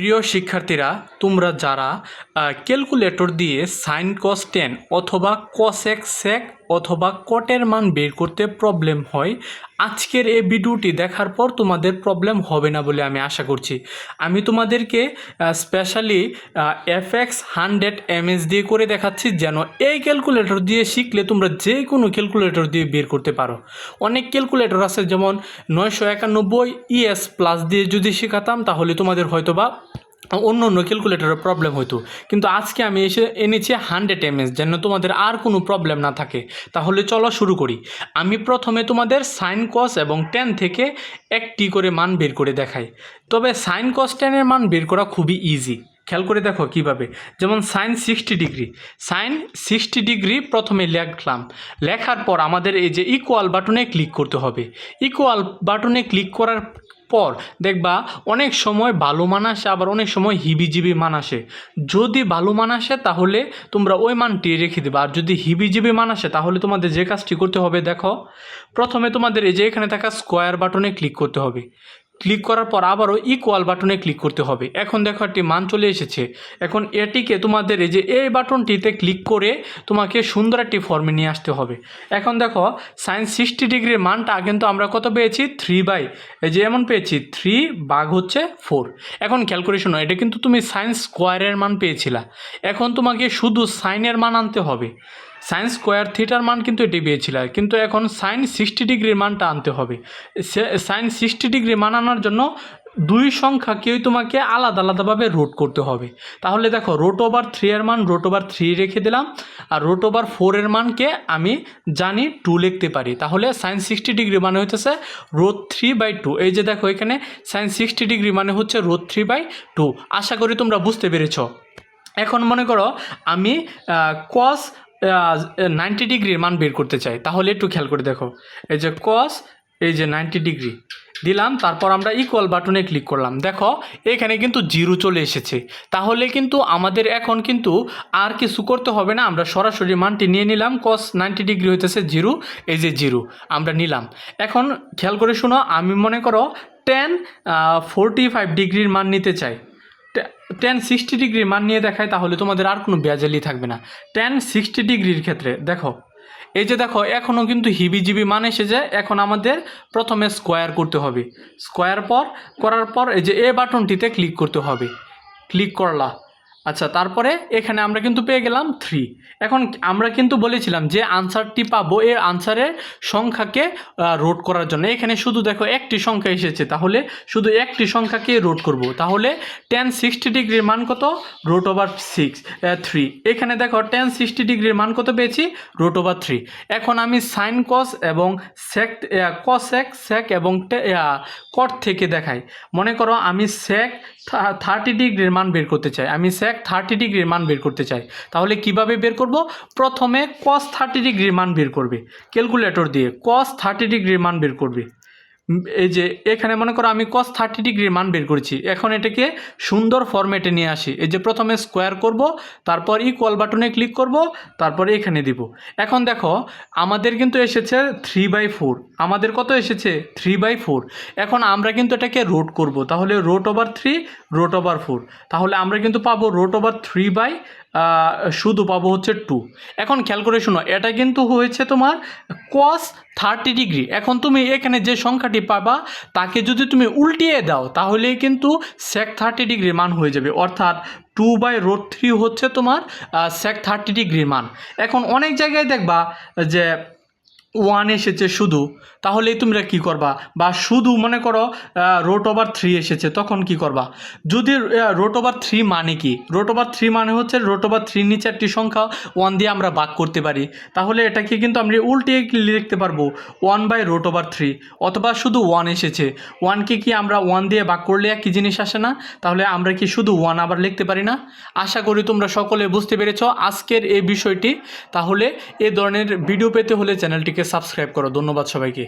প্রিয় শিক্ষার্থীরা, তোমরা যারা ক্যালকুলেটর দিয়ে সাইন কস টেন অথবা কসেক সেক অথবা কটের মান বের করতে প্রবলেম হয়, আজকের এই ভিডিওটি দেখার পর তোমাদের প্রবলেম হবে না বলে আমি আশা করছি। আমি তোমাদেরকে স্পেশালি FX100 MS দিয়ে করে দেখাচ্ছি, যেন এই ক্যালকুলেটর দিয়ে শিখলে তোমরা যে কোনো ক্যালকুলেটর দিয়ে বের করতে পারো। অনেক ক্যালকুলেটর আছে, যেমন 991 ES প্লাস দিয়ে যদি শেখাতাম তাহলে তোমাদের হয়তোবা অন্য অন্য ক্যালকুলেটরের প্রবলেম হতো, কিন্তু আজকে আমি এনেছি 100 MS, যেন তোমাদের আর কোনো প্রবলেম না থাকে। তাহলে চলো শুরু করি। আমি প্রথমে তোমাদের সাইন কস এবং টেন থেকে একটি করে মান বের করে দেখাই। তবে সাইন কস টেনের মান বের করা খুবই ইজি। খেয়াল করে দেখো কিভাবে। যেমন সাইন 60 ডিগ্রি প্রথমে লিখলাম। লেখার পর আমাদের এই যে ইকুয়াল বাটনে ক্লিক করতে হবে। ইকুয়াল বাটনে ক্লিক করার পর দেখবা অনেক সময় ভালো মান আসে, আবার অনেক সময় হিবিজিবি মান আসে। যদি ভালো মান আসে তাহলে তোমরা ওই মানটি রেখে দেবে, আর যদি হিবিজিবি মান আসে তাহলে তোমাদের যে কাজটি করতে হবে, দেখো প্রথমে তোমাদের এই যে এখানে থাকা স্কোয়ার বাটনে ক্লিক করতে হবে। ক্লিক করার পর আবারও ইকুয়াল বাটনে ক্লিক করতে হবে। এখন দেখো একটি মান চলে এসেছে। এখন এটিকে তোমাদের এই যে এই বাটনটিতে ক্লিক করে তোমাকে সুন্দর একটি ফর্মে নিয়ে আসতে হবে। এখন দেখো সাইন 60 ডিগ্রির মানটা কিন্তু আমরা কত পেয়েছি, 3 এই যে এমন পেয়েছি 3 ভাগ হচ্ছে 4। এখন ক্যালকুলেশন এটা কিন্তু তুমি সাইন স্কোয়ারের মান পেয়েছিলা, এখন তোমাকে শুধু সাইনের মান আনতে হবে। সাইন স্কোয়ার থিটার মান কিন্তু এটি পেয়েছিল, কিন্তু এখন সাইন 60 ডিগ্রির মানটা আনতে হবে। সাইন 60 ডিগ্রি মান আনার জন্য দুই সংখ্যাকেই তোমাকে আলাদা আলাদাভাবে রুট করতে হবে। তাহলে দেখো √3 এর মান √3 রেখে দিলাম, আর √4 এর মানকে আমি জানি 2 লিখতে পারি। তাহলে সাইন 60 ডিগ্রি মানে হচ্ছে √3/2। এই যে দেখো এখানে সাইন 60 ডিগ্রি মানে হচ্ছে √3/2। আশা করি তোমরা বুঝতে পেরেছ। এখন মনে করো আমি কস 90 ডিগ্রির মান বের করতে চাই, তাহলে একটু খেয়াল করে দেখো। এই যে কস, এই যে 90 ডিগ্রি দিলাম, তারপর আমরা ইকুয়াল বাটনে ক্লিক করলাম। দেখো এখানে কিন্তু 0 চলে এসেছে। তাহলে কিন্তু আমাদের এখন কিন্তু আর কিছু করতে হবে না, আমরা সরাসরি মানটি নিয়ে নিলাম। কস 90 ডিগ্রি হইতেছে 0, এই যে 0 আমরা নিলাম। এখন খেয়াল করে শোনো, আমি মনে করো tan 45 ডিগ্রির মান নিতে চাই। tan 60 ডিগ্রির মান নিয়ে দেখায়, তাহলে তোমাদের আর কোনো বেজালি থাকবে না। tan 60 ডিগ্রির ক্ষেত্রে দেখো এই যে দেখো এখনও কিন্তু হিবিজিবি মান এসে যায়। এখন আমাদের প্রথমে স্কোয়ার করতে হবে। স্কোয়ার করার পর এই যে এ বাটনটিতে ক্লিক করতে হবে। ক্লিক করলা, আচ্ছা, তারপরে এখানে আমরা কিন্তু পেয়ে গেলাম 3। এখন আমরা কিন্তু বলেছিলাম যে আনসারটি পাবো এই আনসারের সংখ্যাকে রোড করার জন্য। এখানে শুধু দেখো একটি সংখ্যা এসেছে, তাহলে শুধু একটি সংখ্যাকে রোড করব। তাহলে tan 60 ডিগ্রির মান কত, √3। এখানে দেখো tan 60 ডিগ্রির মান কত পেয়েছি, √3। এখন আমি সাইন কস এবং সেক এবং কট থেকে দেখাই। মনে করো আমি সেক 30 ডিগ্রির মান বের করতে চাই। সেক 30 ডিগ্রির মান বের করতে চাই, তাহলে কিভাবে বের করব? প্রথমে cos 30 ডিগ্রির মান বের করবে ক্যালকুলেটর দিয়ে। cos 30 ডিগ্রির মান বের করবে। এই যে এখানে মনে করো আমি cos 30 ডিগ্রির মান বের করেছি। এখন এটাকে সুন্দর ফরম্যাটে নিয়ে আসি। এই যে প্রথমে স্কোয়ার করব, তারপর ইকুয়াল বাটনে ক্লিক করব, তারপরে এখানে দিব। এখন দেখো আমাদের কিন্তু এসেছে 3/4। আমাদের কত এসেছে, 3/4। এখন আমরা কিন্তু এটাকে রোট করব, তাহলে √3/4। তাহলে আমরা কিন্তু পাবো √3 শুধু পাবো হচ্ছে 2। এখন খেয়াল করে শোনো, এটা কিন্তু হয়েছে তোমার cos 30 ডিগ্রি। এখন তুমি এখানে যে সংখ্যাটি পাবা তাকে যদি তুমি উল্টিয়ে দাও তাহলেই কিন্তু sec 30 ডিগ্রির মান হয়ে যাবে, অর্থাৎ 2/√3 হচ্ছে তোমার sec 30 ডিগ্রির মান। এখন অনেক জায়গায় দেখবা যে 1 এসেছে শুধু, তাহলেই তোমরা কি করবা? বা শুধু মনে করো √3 এসেছে, তখন কি করবা? যদি √3 মানে কি, √3 মানে হচ্ছে √3 নিচে একটি সংখ্যা 1 দিয়ে আমরা ভাগ করতে পারি, তাহলে এটাকে কিন্তু আমরা উল্টে লিখতে পারবো 1/√3। অথবা শুধু 1 এসেছে, 1কে কি আমরা 1 দিয়ে ভাগ করলে একই জিনিস আসে না? তাহলে আমরা কি শুধু 1 আবার লিখতে পারি না? আশা করি তোমরা সকলে বুঝতে পেরেছ আজকের এই বিষয়টি। তাহলে এই ধরনের ভিডিও পেতে হলে চ্যানেলটিকে সাবস্ক্রাইব করো। ধন্যবাদ সবাইকে।